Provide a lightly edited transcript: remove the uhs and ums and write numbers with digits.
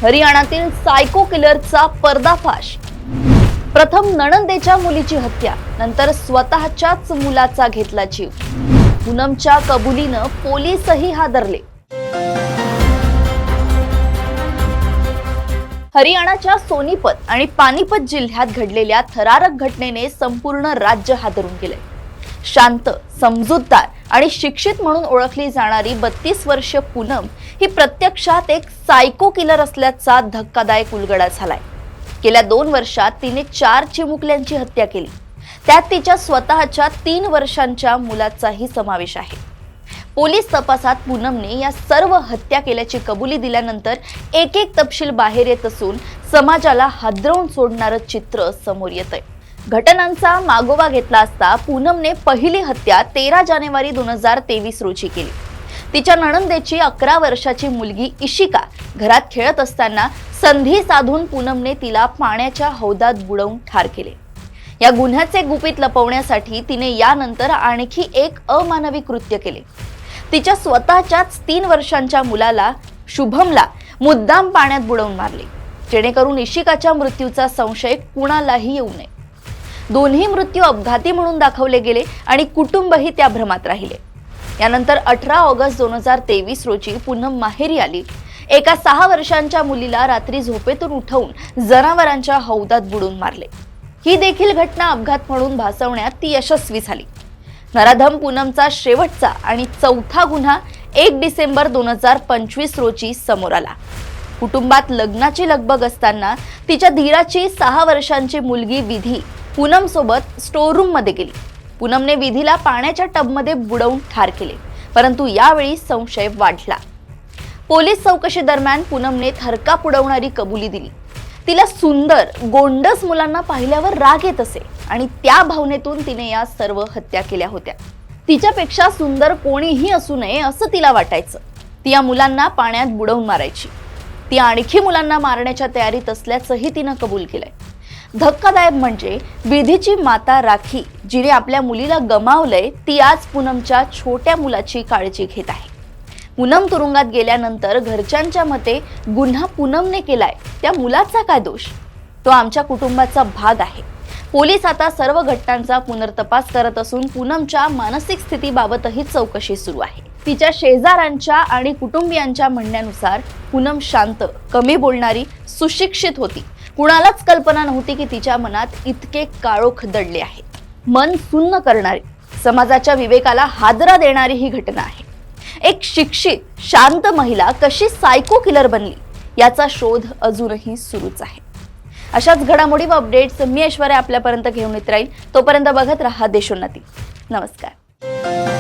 हरियाणातील सायको किलरचा पर्दाफाश। प्रथम नणंदेच्या मुलीची हत्या, नंतर स्वतःच्याच मुलाचा घेतला जीव। पूनमच्या कबुलीनं पोलीसही हादरले। हरियाणाच्या सोनीपत आणि पानिपत जिल्ह्यात घडलेल्या थरारक घटनेने संपूर्ण राज्य हादरून गेले। शांत, समजूतदार आणि शिक्षित म्हणून ओळखली जाणारी 32 वर्षीय पूनम ही प्रत्यक्षात एक सायको किलर असल्याचा धक्कादायक उलगडा झालाय। गेल्या 2 वर्षात तिने 4 चिमुकल्यांची हत्या केली, त्यात तिच्या स्वतःच्या 3 वर्षांच्या मुलाचाही समावेश आहे। पोलीस तपासात पूनमने या सर्व हत्या केल्याची कबुली दिल्यानंतर एक एक तपशील बाहेर येत असून समाजाला हादरवून सोडणारं चित्र समोर येतंय। घटनांचा मागोवा घेतला असता पूनमने पहिली हत्या 13 जानेवारी 2023 रोजी केली। तिच्या नणंदेची 11 वर्षाची मुलगी इशिका घरात खेळत असताना संधी साधून पूनमने तिला पाण्याच्या हौदात बुडवून ठार केले। या गुन्ह्याचे गुपित लपवण्यासाठी तिने यानंतर आणखी एक अमानवी कृत्य केले। तिच्या स्वतःच्याच 3 वर्षांच्या मुलाला शुभमला मुद्दाम पाण्यात बुडवून मारले, जेणेकरून इशिकाच्या मृत्यूचा संशय कुणालाही येऊ नये। दोन्ही मृत्यू अपघाती म्हणून दाखवले गेले आणि कुटुंबही त्या भ्रमात राहिले। यानंतर 18 ऑगस्ट 2023 रोजी पूनम माहेरी आली। एका 6 वर्षांच्या मुलीला रात्री झोपेतून उठवून जनावरांच्या हौदात बुडवून मारले। ही देखील घटना अपघात म्हणून भासवण्यात ती यशस्वी झाली। नराधम पूनमचा शेवटचा आणि चौथा गुन्हा 1 डिसेंबर 2025 रोजी समोर आला। कुटुंबात लग्नाची लगबग असताना तिच्या धीराची 6 वर्षांची मुलगी विधी पूनम सोबत स्टोर रूम मध्ये गेली। पूनमने विधीला पाण्याच्या टबमध्ये बुडवून ठार केले, परंतु यावेळी संशय वाढला। पोलीस चौकशी दरम्यान पूनमने थरकाप उडवणारी कबुली दिली। तिला सुंदर गोंडस मुलांना पाहिल्यावर राग येत असे आणि त्या भावनेतून तिने या सर्व हत्या केल्या होत्या। तिच्यापेक्षा सुंदर कोणीही असू नये असं तिला वाटायचं। ती या मुलांना पाण्यात बुडवून मारायची। ती आणखी मुलांना मारण्याच्या तयारीत असल्याचंही तिनं कबूल केलंय। धक्कादायक म्हणजे विधीची माता राखी, जिने आपल्या मुलीला गमावलंय, ती आज पूनमच्या छोट्या मुलाची काळजी घेत आहे। पूनम तुरुंगात गेल्यानंतर घरच्यांच्या मते गुन्हा पूनमने केलाय, त्या मुलाचा काय दोष? तो आमच्या कुटुंबाचा भाग आहे। पोलीस आता सर्व घटनांचा पुनर्तपास करत असून पूनमच्या मानसिक स्थितीबाबतही चौकशी सुरू आहे। तिच्या शेजाऱ्यांच्या आणि कुटुंबियांच्या म्हणण्यानुसार पूनम शांत, कमी बोलणारी, सुशिक्षित होती। कुणालाच कल्पना नव्हती की तिच्या मनात इतके काळोख दडले आहे। मन सुन्न करणारी, समाजाच्या विवेकाला हादरा देणारी ही घटना आहे। एक शिक्षित, शांत महिला कशी सायको किलर बनली याचा शोध अजूनही सुरूच आहे। अशाच घडामोडी व अपडेट्स मी ऐश्वर्या आपल्यापर्यंत घेऊन येत राहील। तोपर्यंत बघत रहा देशोन्नती। नमस्कार।